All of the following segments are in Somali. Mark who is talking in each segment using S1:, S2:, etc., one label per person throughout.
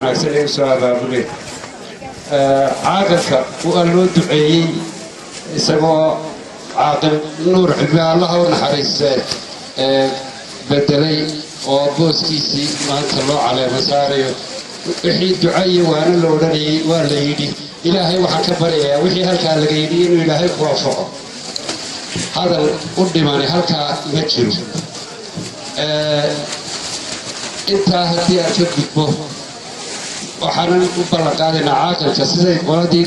S1: أحسن سؤال أقوله عاقلك وقالوا دعي سمو عاقل نور حبي الله ونحرس بدلي وبوس كيسي ما تطلع على مساري وحي دعي وأنا لو رني ولا يدي إلهي وحكبر يا وحي هلك لقيني إنه إلهي وافق هذا قدماني هلك متشرو أنت هدي أشوفك waxaan u ballan qaadayna caaqilka siday qoladii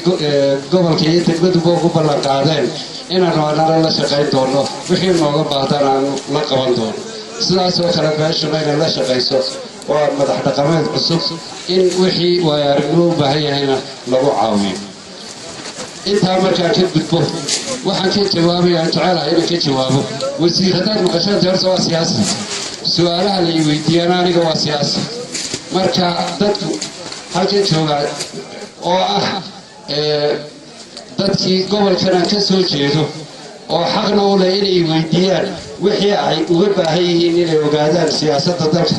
S1: gobolka iyo degmaduba ugu ballan qaadeen inaanu anala la shaqayn doono wixii nooga baahdaan aanu la qaban doono sidaasoo kale beeshuna inay la shaqayso waa madax dhaqameed cusub in wixii waayo-aragnimo u baahan yahayna lagu caawiyo intaa markaan ka gudbo waxaan ka jawaabayaa jecelahay inaan ka jawaabo wasiir haddaad maqashaan horta waa siyaasi su-aalaha la i weydiiyaan aniga waa siyaasi marka dadku halkan joogaa oo ah dadkii gobolkan aan ka soo jeedo oo xaqna u leh inay weydiiyaan wixii ay uga baahan yihiin inay ogaadaan siyaasadda dalka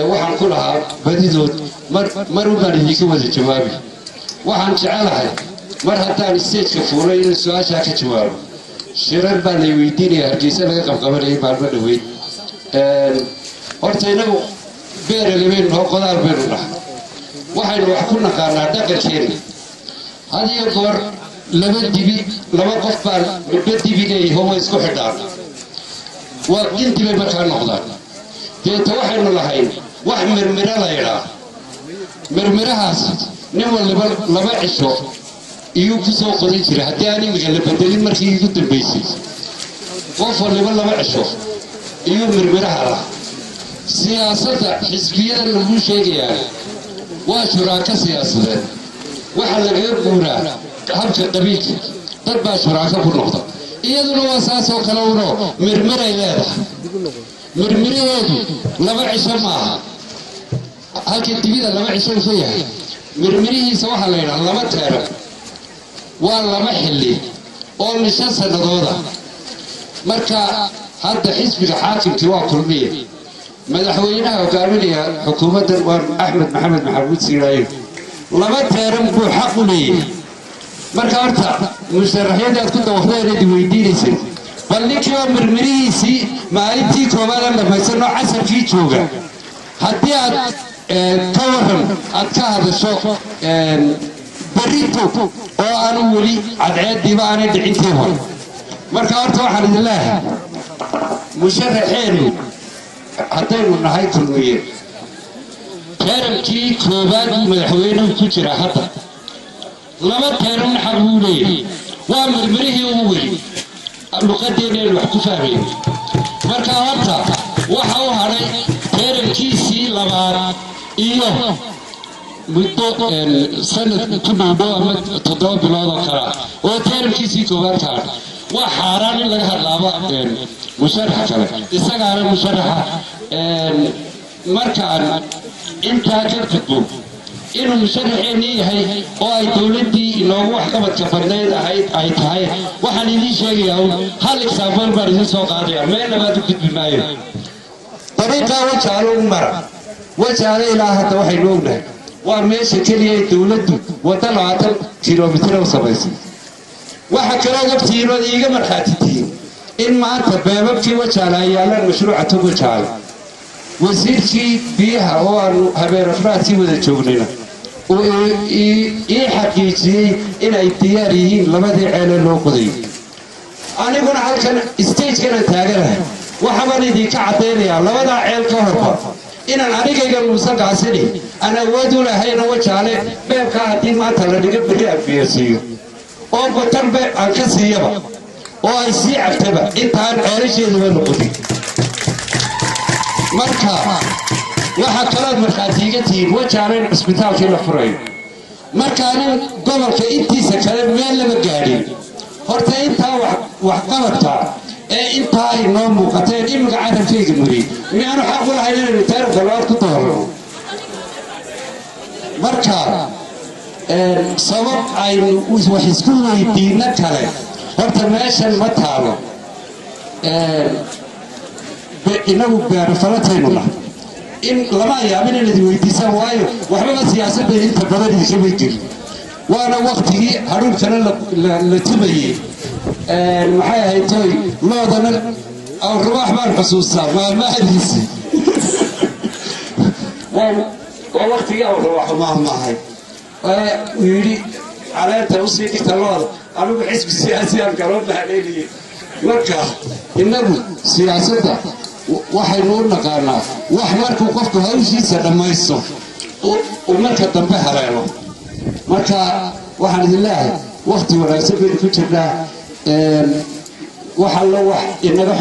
S1: waxaan ku lahaa badidood mar ubaan idinka wada jawaabi waxaan jecelahay mar haddaan stageka fuulay inaan su-aashaa ka jawaabo shirar baa lay weydiinaya hargeysa laga qabqabanayay maalmo dhaweyd horta inagu beeralabaynu noo qodaal baynu dhahay waxaynu wax ku naqaanaa dhaqankeena had iyo goor laba qof baan midba dibi leeyahay way isku xidhaan waa intibay markaa noqdaan deeta waxaynu lahayn wax mirmira la yidhaa mirmirahaas nin waliba laba cisho iyuu ku soo qodan jira haddii aan imiga la bedelin markii igu dambaysay qof waliba laba cisho iyuu mirmiraha lah siyaasadda xisbiyada lagu sheegayaa waa shuraaka siyaasadeed waxa laga guuraa habka qabiilka dad baa shuraaka ku noqda iyaduna waa saasoo kale uno mirmiray leedahay mirmiraheedu laba cisho maaha halka dibida laba cisho ka yahay mirmirihiisa waxaa la yidhaha laba teero waa laba xilli oo lisha sanadooda marka hadda xisbiga xaakimkii waa kulmiye madaxweynaha hogaaminaya xukuumaddan waa axmed maxamed maxamuud siiraayo laba teeran buu xaq u leeyahay marka horta musharaxyadii aad ku dawaqdeen aad weydiinaysay bal ninkii oo mirmirihiisii maalintii koobaad aan dhamaysanoo casarkii jooga haddii aad ka waran aad ka hadasho berrito oo aanu weli cadceediiba aanay dhicintii hore marka horta waxaan idin leeyahay musharaxeenu haddaynu nahay kulmiye teerankii koobaad madaxweynuhu ku jira hadda laba teeran xaq buu leeyahay waa mirmirihii ugu weli luqadeennaynu wax ku fahmayn marka horta waxa u hadhay teerankiisii labaad iyo muddo sanad ku dhowdhow ama 7 bilood oo kale oo teerankiisii koobaad ka hadhay waa xaaraan in laga hadlaaba musharax kale isagaana musharaxa markaan intaa ka gudbo inuu musharaxeennii yahay oo ay dowladdii inoogu waxqabadka badnayd ay tahay waxaan idiin sheegayaa hal example baan idin soo qaadaya meelna baad u gudbi maayo dariiqaa wajaalo u mara wajaalo ilaa hadda waxaynu ognahay waa meesha keliya ee dowladdu wadda 20 kilomitir u samaysay waxa kaloo ogtiinood iiga markhaati tihiin in maanta beebabkii wajaala ay yaalaan mashruuca togo jaalo wasiirkii biyaha oo aanu habeen afraadkii wada joognayna oo ii xaqiijiyey inay diyaar yihiin labadii ceele loo qodayo aniguna halkan stagekan aan taaganahay waxabaan idinka caddaynayaa labadaa ceel ka horba inaan anigayga muuse gaasini aan awood u lahayna wajaale beebkaa haddii maanta la dhiga berri aan biyarsiiyo oo batanbe aan ka siiyaba oo ay sii cabtaba intaan ceelasheeduba noqonin marka waxa kalaad markhaatiiga tihiin wajaale in cisbitaalkii la furayo markaanin gobolka intiisa kale meel lama gaadhin horta intaa waxqabadka ee intaa ay noo muuqateen imiga carabkayga mariyey miyaanu xaq u lahayn inaynu taarikhda labaad ku doorano marka sabab aynu wax isku weydiino kale horta meeshan ma taalo inagu beero falataynu lah إن لما يعمل الذي ويتسا وايو وحنا سياسة أنت بدل يشبه وأنا وقتي هروب سنة لتبي المحيا هيتوي ما ضمن أو الرواح ما الحسوسة ما حديثي ووقتي أو الرواح ما هاي ويري على توصية كتلوار أنا بحسب السياسي الكلام بحليلي مركا إنه سياسته waxaynu naqaanaa wax markuu qofku hawshiisa dhamaysto oo marka dambe haleelo marka waxaan idin leeyahay waqti wanaagsan baynu ku jirnaa waxa la wax inaga